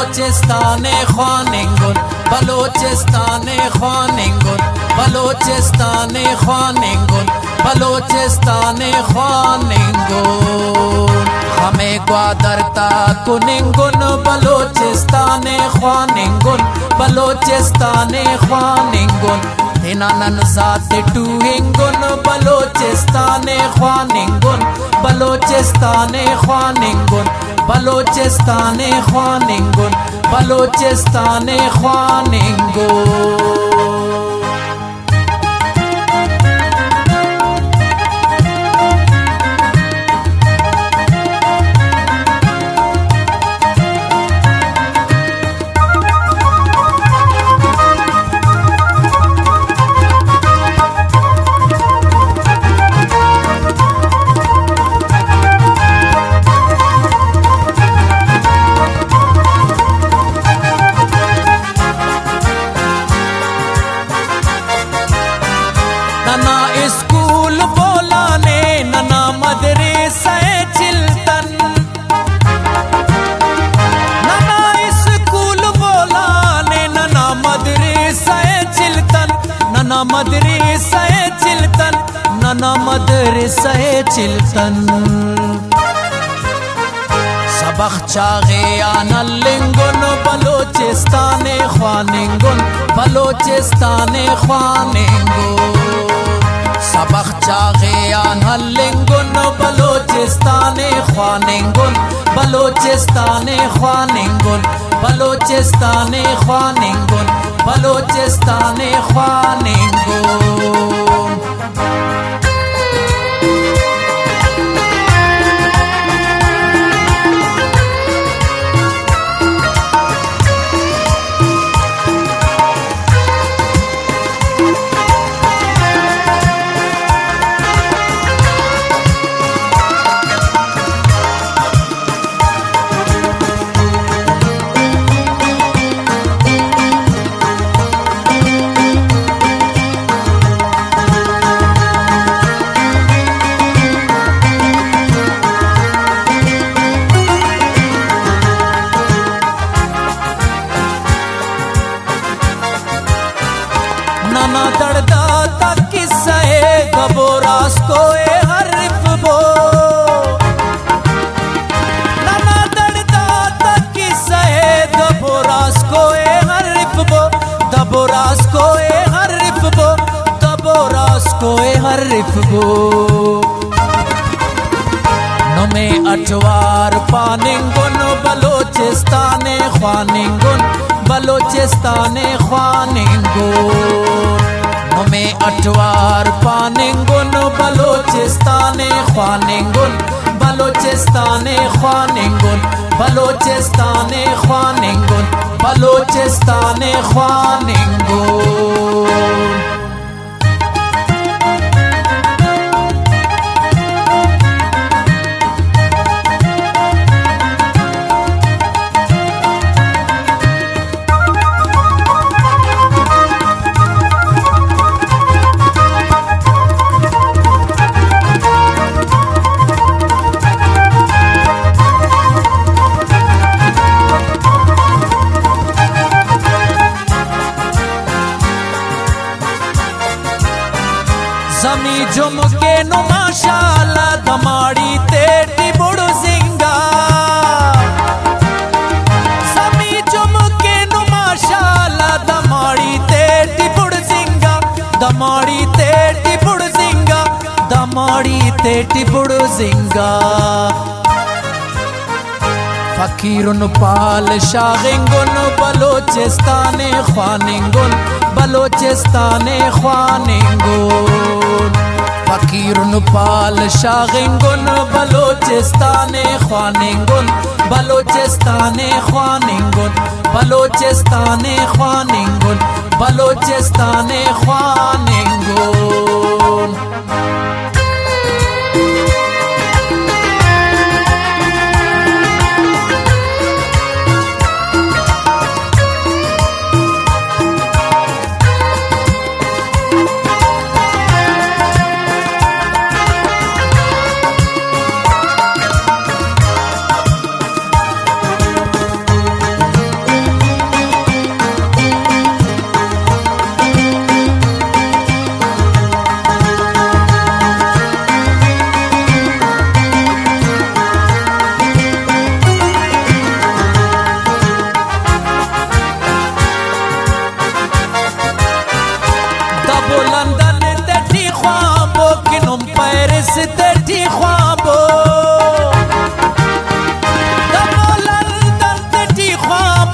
बलोचिस्तान ख्वानिंगुन बलोचिस्तान ख्वानिंगुन बलोचिस्तान ख्वानिंगुन बलोचिस्तान ख्वानिंगुन हमें ग्वादरता कुनिंगुन बलोचिस्तान ख्वानिंगुन बलोचिस्तान ख्वानिंगुन हिनानन जात टूहिंगुन बलोचिस्तान ख्वानिंगुन बलोचिस्तान ख्वानिंगुन बलोचिस्तान ख्वानिंगुन बलोचिस्तान ख्वानिंगुन नना स्कूल बोलाने नना मदरसा चिल्तन नना स्कूल बोलाने नना मदरसा चिल्तन नना मदरसा चिल्तन नना मदरसा चिल्तन सबक चागे आनलिंगुन बलोचिस्तान ख्वानिंगुन बलोचिस्तान ख्वानिंगुन सबक चागे आनलिंगुन बलोचिस्तान ख्वानिंगुन बलोचिस्तान ख्वानिंगुन बलोचिस्तान ख्वानिंगुन बलोचिस्तान ख्वानिंगुन नना दर्दा तक किस्सा गबो रास को हरफ बो नना दर्दा तक किस्सा गबो रास को हरफ बो दबो रास को हरफ बो दबो रास को हरफ बो नमे अठवार पानिंगुन बलोचिस्तान ख्वानिंगुन बलोचिस्तान ख्वानिंगुन नमे अठवार पानिंगुन बलोचिस्तान ख्वानिंगुन बलोचिस्तान ख्वानिंगुन बलोचिस्तान ख्वानिंगुन बलोचिस्तान ख्वानिंगुन जमी झुमके नु माशाअल्लाह दमाड़ी तेरी बुड़ जिंगा जमी झुमके नु माशाअल्लाह दमाड़ी तेरी बुड़ जिंगा दमाड़ी तेरी बुड़ जिंगा दमाड़ी तेरी बुड़ जिंगा फकीरुन पाल शागिंगुन बलोचिस्तान ख्वानिंगुन बलोचिस्तान ख्वानिंगुन फकीरुन पाल शागिंगुन Balochistan ख्वानिंगुन Balochistan ख्वानिंगुन Balochistan ख्वानिंगुन Balochistan ख्वानिंगुन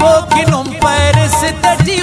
pochi non peresteti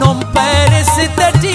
non peresteti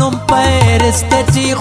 non peresteti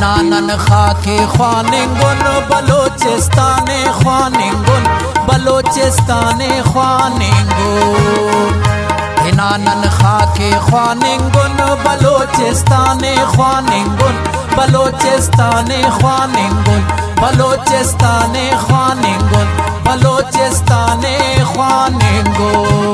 नानन खाके ख्वानिंगुन बलोचिस्ताने ख्वानिंगुन बलोचिस्ताने ख्वानिंगुन नानन खाके ख्वानिंगुन बलोचिस्ताने ख्वानिंगुन बलोचिस्ताने ख्वानिंगुन बलोचिस्ताने ख्वानिंगुन बलोचिस्ताने ख्वानिंगुन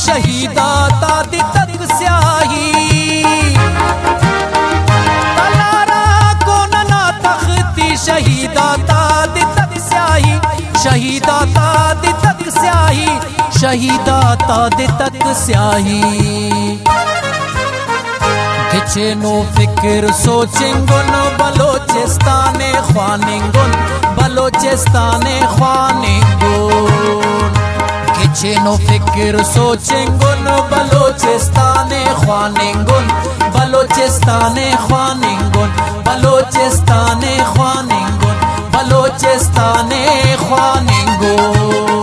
शहीदा तादी तक स्याही तलारा को ना तख्ती शहीदा तादी तक स्याही शहीदा तादी तक स्याही शहीदा तादी तक स्याही किचे नो फिक्र सोचेंगुन बलोचिस्ताने ख्वानिंगुन बलोचिस्ताने ख्वानिंगुन किचेनो फिक्र सोचेंगुन बलोचिस्ताने ख्वानिंगुन बलोचिस्ताने ख्वानिंगुन बलोचिस्ताने ख्वानिंगुन बलोचिस्ताने ख्वानिंगुन